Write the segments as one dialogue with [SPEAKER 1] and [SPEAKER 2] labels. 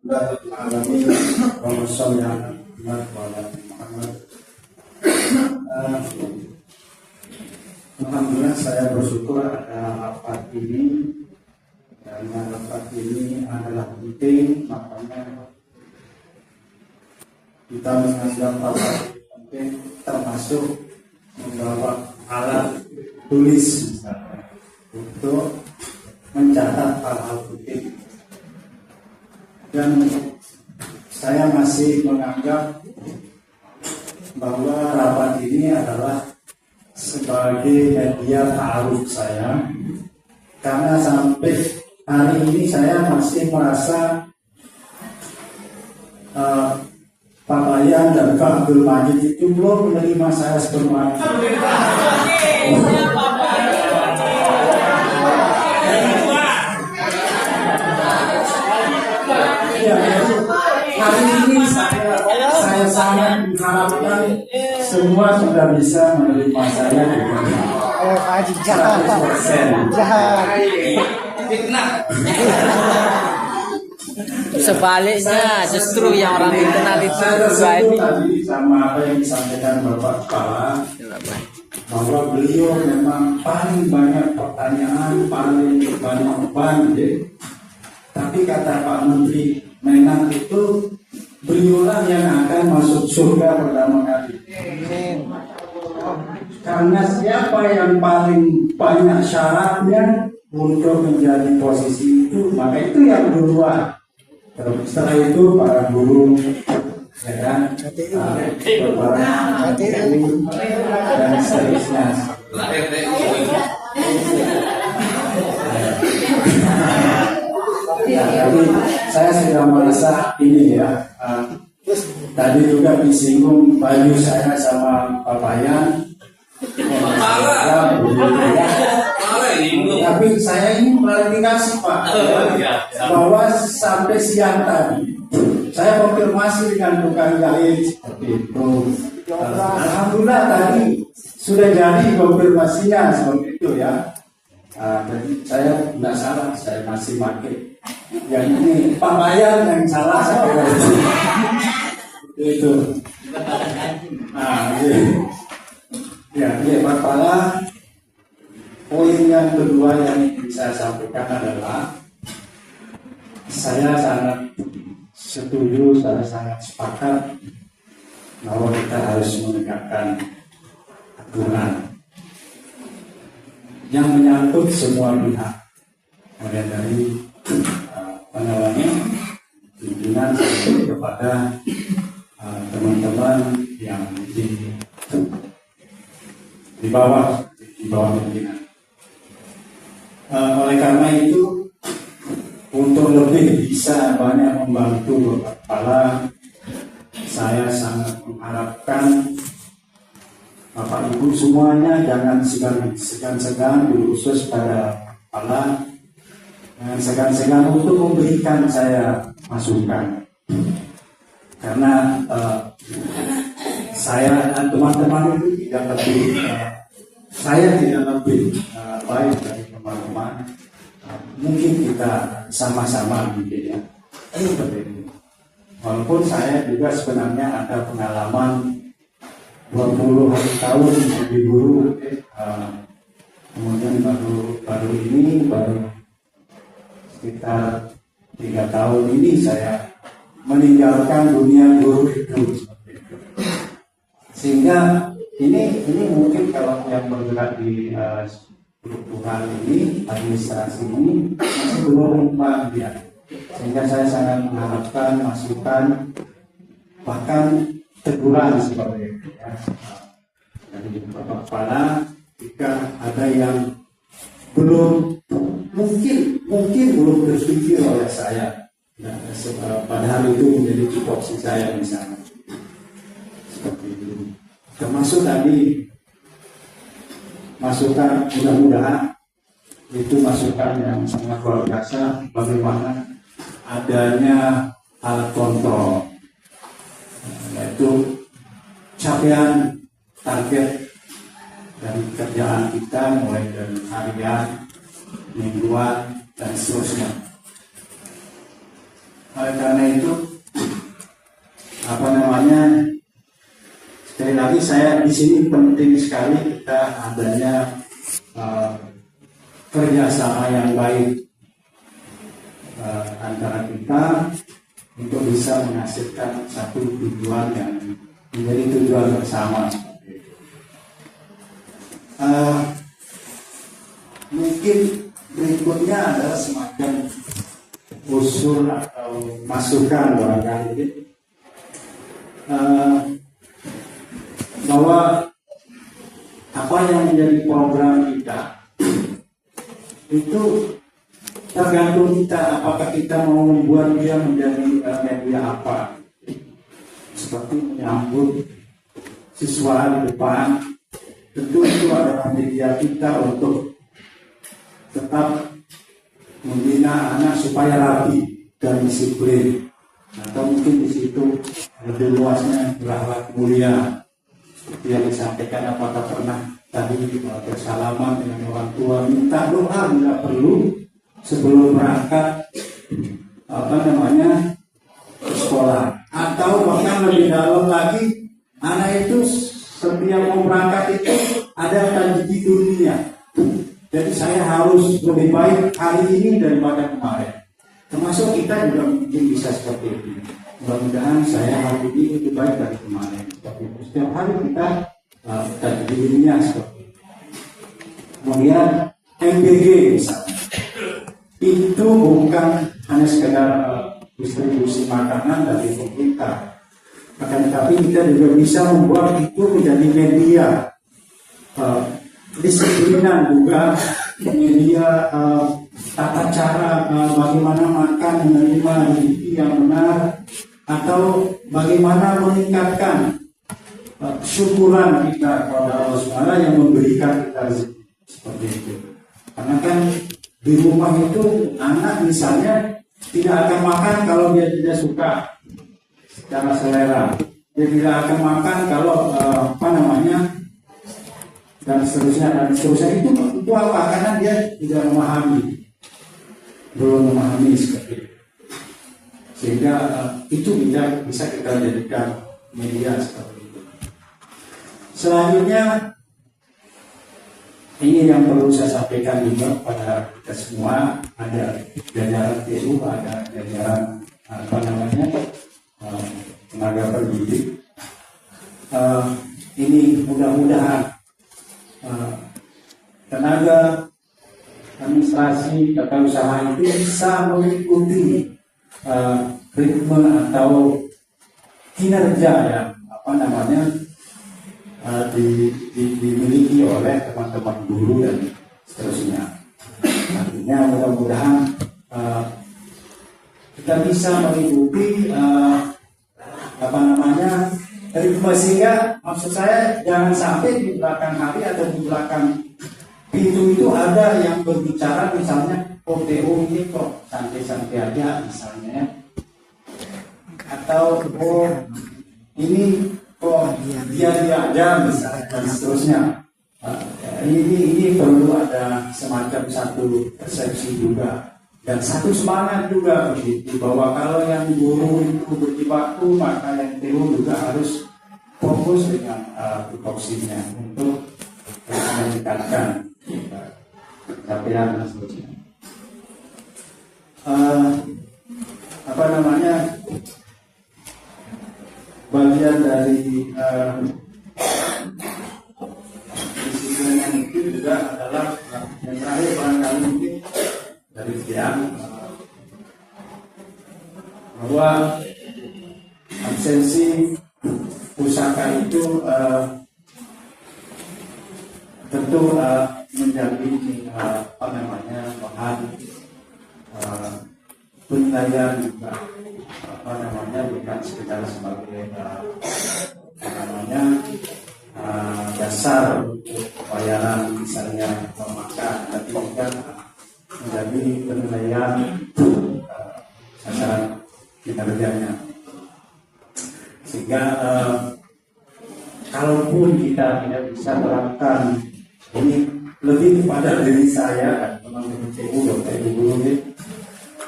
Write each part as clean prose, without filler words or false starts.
[SPEAKER 1] Alhamdulillah, Alhamdulillah saya bersyukur ada rapat ini, karena rapat ini adalah penting, makanya kita menganggap rapat penting, termasuk membawa alat tulis misalnya, untuk mencatat hal-hal penting. Dan saya masih menganggap bahwa rapat ini adalah sebagai media ta'aruf saya, karena sampai hari ini saya masih merasa Pak Bayan dan Pak Abdul Majid itu belum menerima saya sepenuhnya. Hari ini saya sangat mengharapkan semua sudah bisa menerima saya dengan 100%.
[SPEAKER 2] Sebaliknya justru yang orang dikenal itu
[SPEAKER 1] tadi sama apa yang disampaikan Bapak Kepala, bahwa beliau memang paling banyak pertanyaan, paling banyak beban, ya. Tapi kata Pak Menteri Menak itu, beliaulah yang akan masuk surga pertama kali. Karena siapa yang paling banyak syaratnya untuk menjadi posisi itu, maka itu yang duluan. Setelah itu para guru, ya kan, para dan seterusnya. Ya, tapi saya sudah merasa ini ya. Tadi juga disinggung baju saya sama Pak Bayan. Tapi saya ini klarifikasi Pak, bahwa sampai siang tadi saya konfirmasi dengan tukang jahit seperti itu. Alhamdulillah tadi sudah jadi konfirmasinya seperti itu ya. Jadi saya tidak salah, saya masih pakai. Yang ini Pak Bayan yang salah saya itu. Ya, Pak Kepala. Poin yang kedua yang bisa saya sampaikan adalah saya sangat setuju, saya sangat sepakat bahwa kita harus menegakkan aturan yang menyangkut semua pihak, mulai dari pimpinan sampai kepada teman-teman yang di bawah pimpinan. Oleh karena itu, untuk lebih bisa banyak membantu Bapak Kepala, saya sangat mengharapkan Bapak Ibu semuanya jangan segan-segan, khusus pada Kepala, jangan segan-segan untuk memberikan saya masukan. Karena saya dan teman-teman itu tidak lebih, saya tidak lebih baik dari teman-teman. Mungkin kita sama-sama gitu ya. Walaupun saya juga sebenarnya ada pengalaman 20 tahun di guru, kemudian baru sekitar 3 tahun ini saya meninggalkan dunia guru itu. Sehingga ini mungkin kalau yang bergerak di Tuhan ini, administrasi ini masih belum paham ya. Sehingga saya sangat mengharapkan masukan, bahkan teguran seperti itu ya. Dari Bapak Kepala, jika ada yang mungkin belum berpikir oleh saya, nah, padahal itu menjadi tupoksi saya misalnya, seperti itu. Termasuk tadi masukan, mudah-mudahan itu masukan yang sangat luar biasa, bagaimana adanya alat kontrol, yaitu capaian target dari kerjaan kita mulai dari harian, mingguan, dan seterusnya. Oleh karena itu, apa namanya, sekali lagi saya di sini penting sekali kita adanya kerjasama yang baik antara kita untuk bisa menghasilkan satu tujuan yang menjadi tujuan bersama. Mungkin berikutnya adalah semacam usul atau masukan barangkali bahwa apa yang menjadi program kita itu tergantung kita, apakah kita mau membuat dia menjadi media apa, seperti menyambut siswa di depan. Tentu itu adalah media kita untuk tetap membina anak supaya rapi dan disiplin, atau mungkin di situ lebih luasnya berakhlak mulia, seperti yang disampaikan. Apakah pernah tadi bersalaman dengan orang tua, minta doa bila perlu sebelum berangkat ke sekolah, atau bahkan lebih dalam lagi, anak itu setiap mau berangkat itu ada taji dunia. Jadi saya harus lebih baik hari ini daripada kemarin. Termasuk kita juga mungkin bisa seperti itu. Mudah-mudahan saya hari ini lebih baik dari kemarin. Seperti itu. Setiap hari kita taji dunia seperti itu. Kemudian MBG misalnya, itu bukan hanya sekedar distribusi makanan dari pemerintah, akan tetapi kita juga bisa membuat itu menjadi media disiplinan, juga media tata cara bagaimana makan menerima gizi yang benar, atau bagaimana meningkatkan syukuran kita kepada Allah SWT yang memberikan kita seperti itu. Karena kan di rumah itu anak misalnya tidak akan makan kalau dia tidak suka secara selera, dia tidak akan makan kalau dan seterusnya itu apa? Karena dia tidak belum memahami seperti itu. Sehingga itu bisa kita jadikan media seperti itu. Selanjutnya, ini yang perlu saya sampaikan juga kepada kita semua, ada jajaran TU, ada jajaran tenaga pendidik. Ini mudah-mudahan tenaga administrasi tata usaha itu bisa mengikuti ritme atau kinerja yang dimiliki oleh teman-teman guru dan seterusnya. Artinya mudah-mudahan kita bisa mengikuti ritme, sehingga maksud saya jangan sampai di belakang hari atau di belakang pintu itu ada yang berbicara misalnya TU ini kok santai-santai aja misalnya, atau ini kok dia aja misalnya, dan seterusnya. Ini perlu ada semacam satu persepsi juga dan satu semangat juga begitu, bahwa kalau yang guru itu berjibaku, maka yang TU juga harus fokus dengan tupoksinya untuk meningkatkan capaian dan seterusnya. Bagian dari disiplin yang itu juga adalah yang terakhir barangkali mungkin dari Tiang, bahwa absensi pusaka itu tentu menjadi bahan penilaian juga, bukan sekedar sebagai dasar untuk pembayaran misalnya makan, tapi juga menjadi penilaian sasaran kinerjanya. Sehingga kalaupun kita tidak bisa terapkan ini, lebih kepada diri saya dan teman-teman TU,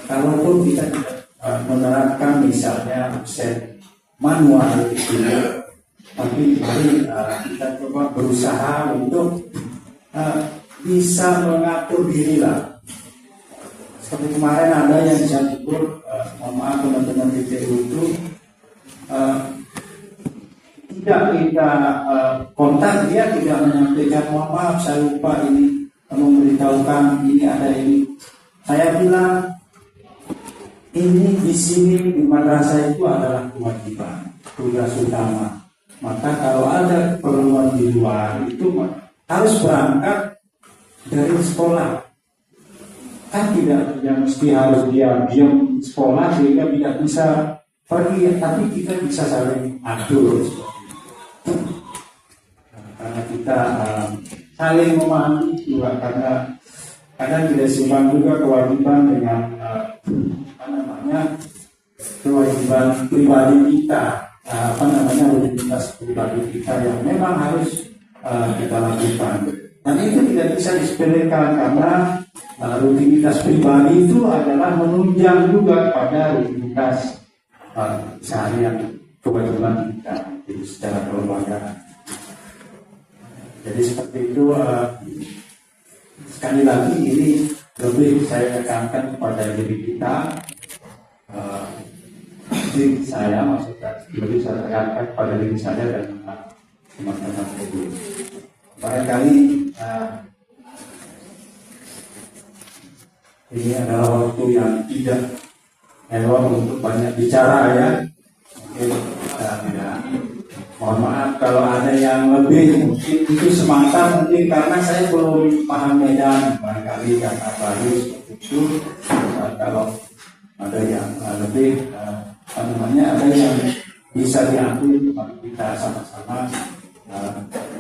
[SPEAKER 1] kalaupun kita tidak menerapkan misalnya absen manual itu, tapi mari kita coba berusaha untuk bisa mengatur diri lah. Seperti kemarin ada yang saya tegur, mohon maaf teman-teman PTU itu tidak kita kontak, dia tidak menyampaikan mohon maaf saya lupa ini memberitahukan ini ada ini. Saya bilang ini di sini di madrasah itu adalah kewajiban, tugas utama. Maka kalau ada keperluan di luar itu harus berangkat dari sekolah. Kan tidak mesti harus diam di sekolah sehingga tidak bisa pergi, tapi kita bisa saling atur. Karena kita saling memahami juga, karena kadang tidak seimbang juga kewajiban dengan kewajiban pribadi kita, rutinitas pribadi kita yang memang harus kita lakukan. Dan itu tidak bisa disepelekan karena rutinitas pribadi itu adalah menunjang juga pada rutinitas seharian kewajiban kita secara kelembagaan. Jadi seperti itu, sekali lagi ini lebih saya tekankan kepada diri kita, diri saya maksudnya, lebih saya tekankan kepada diri saya dan teman-teman itu. Barangkali ini adalah waktu yang tidak elok untuk banyak bicara ya. Mungkin tidak. Mohon maaf kalau ada yang lebih, mungkin itu semata mungkin karena saya belum paham medan, barangkali karena baru seperti itu. Kalau ada yang lebih ada yang bisa diambil, mari kita sama-sama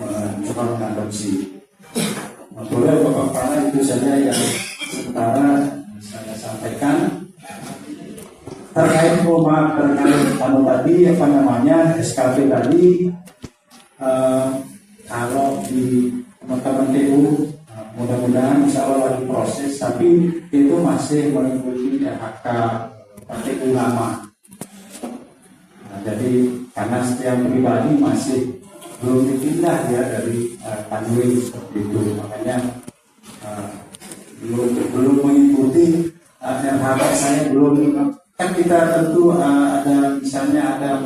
[SPEAKER 1] mencoba mengadopsi. Boleh Bapak, itu saja yang sementara saya sampaikan. Terkait tadi SKP tadi, kalau di teman-teman TU mudah-mudahan insya Allah lagi proses, tapi itu masih mengikuti RHK TU lama. Jadi karena setiap pribadi masih belum dipindah ya dari Tanwin seperti itu, makanya belum mengikuti RHK saya belum. Kan kita tentu ada misalnya ada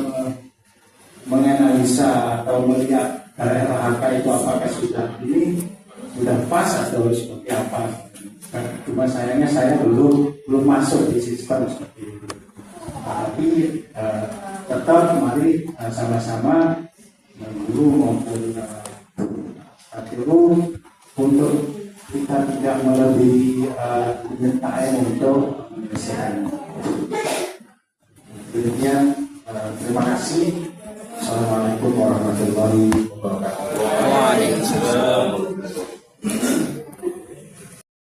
[SPEAKER 1] menganalisa atau melihat RHK itu apakah sudah pas atau seperti apa. Cuma sayangnya saya belum masuk di sistem seperti itu. Tapi tetap mari sama-sama guru maupun guru untuk kita tidak melebihi time untuk menyelesaikan. Demikian, terima kasih. Assalamualaikum warahmatullahi wabarakatuh.
[SPEAKER 2] Waalaikumsalam.